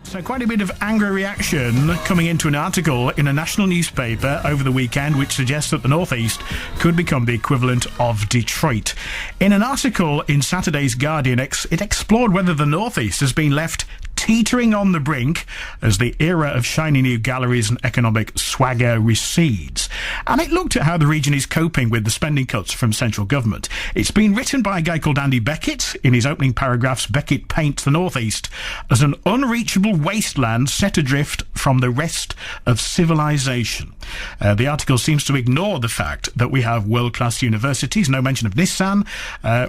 So quite a bit of angry reaction coming into an article in a national newspaper over the weekend which suggests that the Northeast could become the equivalent of Detroit. In an article in Saturday's Guardian, it explored whether the Northeast has been left teetering on the brink as the era of shiny new galleries and economic swagger recedes. And it looked at how the region is coping with the spending cuts from central government. It's been written by a guy called Andy Beckett. In his opening paragraphs, Beckett paints the Northeast as an unreachable wasteland set adrift from the rest of civilization. The article seems to ignore the fact that we have world-class universities, no mention of Nissan.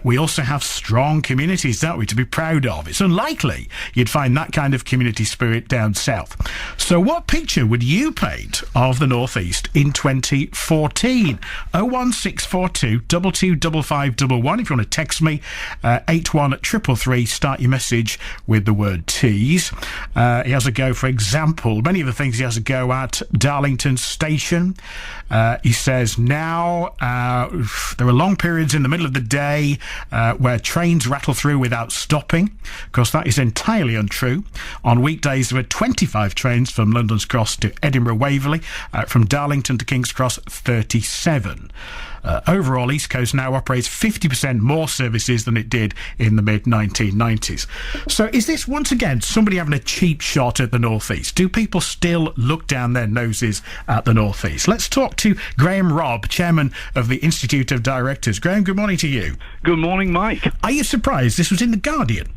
We also have strong communities, don't we, to be proud of. It's unlikely you'd find that kind of community spirit down south. So what picture would you paint of the Northeast in 2014? 01642 225511. If you want to text me, 81333, start your message with the word tease. He has a go, for example, many of the things he has a go at: Darlington Station. He says now there are long periods in the middle of the day where trains rattle through without stopping. Of course, that is entirely untrue. On weekdays, there are 25 trains from London's Cross to Edinburgh Waverley, from Darlington to King's Cross, 37. Overall, East Coast now operates 50% more services than it did in the mid-1990s. So is this, once again, somebody having a cheap shot at the Northeast? Do people still look down their noses at the Northeast? Let's talk to Graham Robb, chairman of the Institute of Directors. Graham, good morning to you. Good morning, Mike. Are you surprised this was in The Guardian?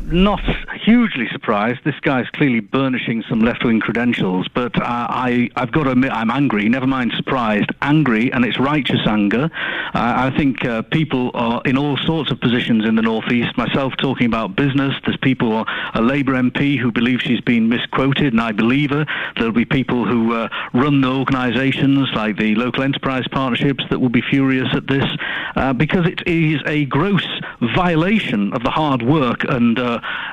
Not hugely surprised. This guy's clearly burnishing some left-wing credentials, but I've got to admit I'm angry, never mind surprised, angry, and it's righteous anger. I think people are in all sorts of positions in the Northeast, myself talking about business. There's people, a Labour MP who believes she's been misquoted, and I believe her. There'll be people who run the organisations like the local enterprise partnerships that will be furious at this, because it is a gross violation of the hard work and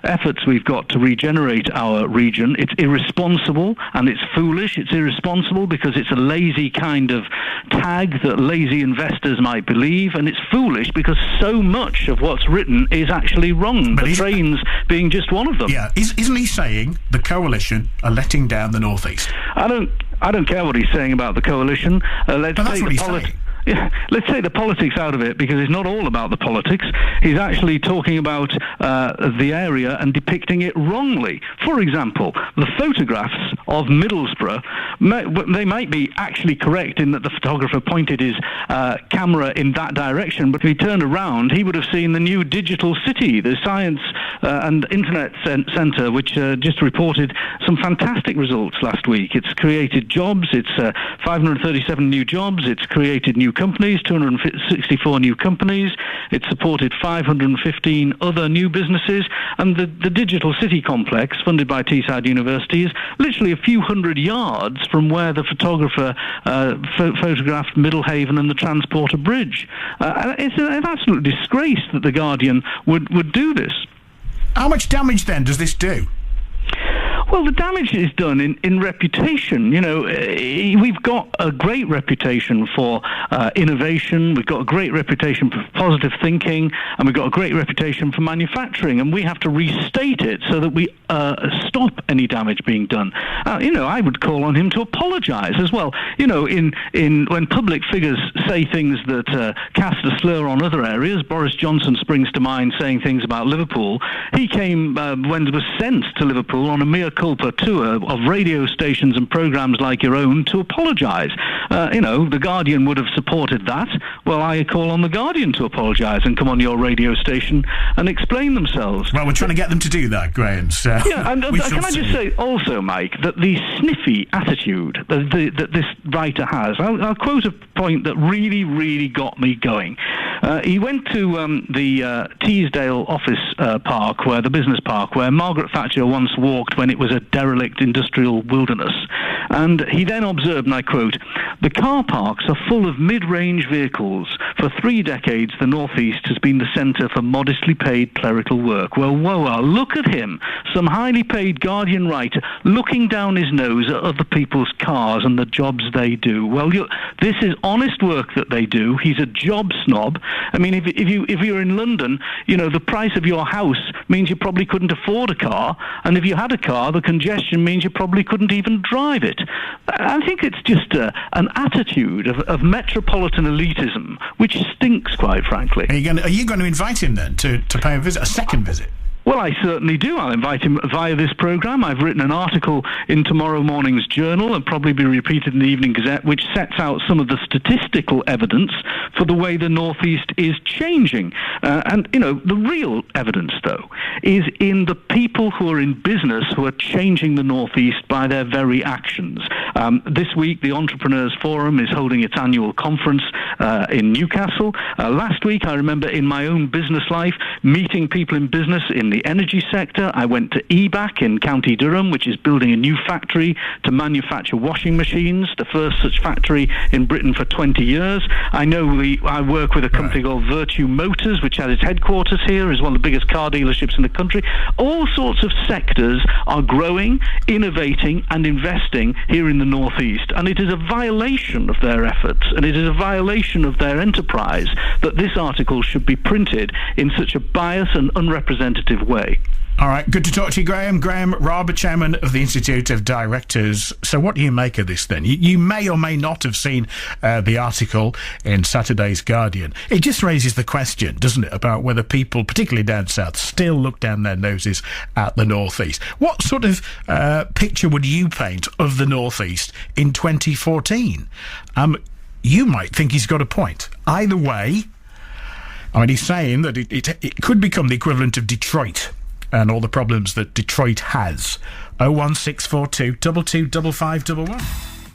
efforts we've got to regenerate our region. It's irresponsible and it's foolish. It's irresponsible because it's a lazy kind of tag that lazy investors might believe, and it's foolish because so much of what's written is actually wrong. But the trains being just one of them. Yeah, isn't he saying the coalition are letting down the Northeast? I don't care what he's saying about the coalition. But that's what he's saying. Yeah, let's take the politics out of it, because it's not all about the politics. He's actually talking about the area and depicting it wrongly. For example, the photographs of Middlesbrough, they might be actually correct in that the photographer pointed his camera in that direction, but if he turned around, he would have seen the new digital city, the Science and Internet Centre, which just reported some fantastic results last week. It's created jobs, it's 537 new jobs, it's created new companies, 264 new companies. It supported 515 other new businesses, and the digital city complex, funded by Teesside University, is literally a few hundred yards from where the photographer photographed Middlehaven and the Transporter Bridge. It's an absolute disgrace that The Guardian would do this. How much damage then does this do? Well, the damage is done in reputation. You know, we've got a great reputation for innovation, we've got a great reputation for positive thinking, and we've got a great reputation for manufacturing, and we have to restate it so that we stop any damage being done. You know, I would call on him to apologise as well. You know, when public figures say things that cast a slur on other areas, Boris Johnson springs to mind saying things about Liverpool. He came, when he was sent to Liverpool on a mere culpa tour of radio stations and programmes like your own, to apologise. You know, The Guardian would have supported that. Well, I call on The Guardian to apologise and come on your radio station and explain themselves. Well, we're trying to get them to do that, Graham. So yeah, and can I just say also, Mike, that the sniffy attitude that this writer has, I'll quote a point that really, really got me going. He went to the Teesdale office park, the business park, where Margaret Thatcher once walked when it was was a derelict industrial wilderness. And he then observed, and I quote, "The car parks are full of mid-range vehicles. For 3 decades, the Northeast has been the centre for modestly paid clerical work." Well, whoa, look at him, some highly paid Guardian writer, looking down his nose at other people's cars and the jobs they do. Well, this is honest work that they do. He's a job snob. I mean, if you're in London, the price of your house means you probably couldn't afford a car, and if you had a car, the congestion means you probably couldn't even drive it. I think it's just an attitude of metropolitan elitism, which stinks, quite frankly. Are you going to invite him then to pay a second visit? Well, I certainly do. I'll invite him via this programme. I've written an article in tomorrow morning's Journal and probably be repeated in the Evening Gazette, which sets out some of the statistical evidence for the way the Northeast is changing. The real evidence, though, is in the people who are in business who are changing the Northeast by their very actions. This week, the Entrepreneurs Forum is holding its annual conference in Newcastle. Last week, I remember in my own business life, meeting people in business in the energy sector. I went to EBAC in County Durham, which is building a new factory to manufacture washing machines, the first such factory in Britain for 20 years. I work with a company called Virtue Motors, which has its headquarters here, is one of the biggest car dealerships in the country. All sorts of sectors are growing, innovating and investing here in the Northeast, and it is a violation of their efforts, and it is a violation of their enterprise that this article should be printed in such a biased and unrepresentative way. All right, good to talk to you, Graham. Graham Robb, chairman of the Institute of Directors. So what do you make of this then? You may or may not have seen the article in Saturday's Guardian. It just raises the question, doesn't it, about whether people, particularly down south, still look down their noses at the Northeast. What sort of picture would you paint of the Northeast in 2014? You might think he's got a point. Either way, he's saying that it could become the equivalent of Detroit and all the problems that Detroit has. 01642 225511.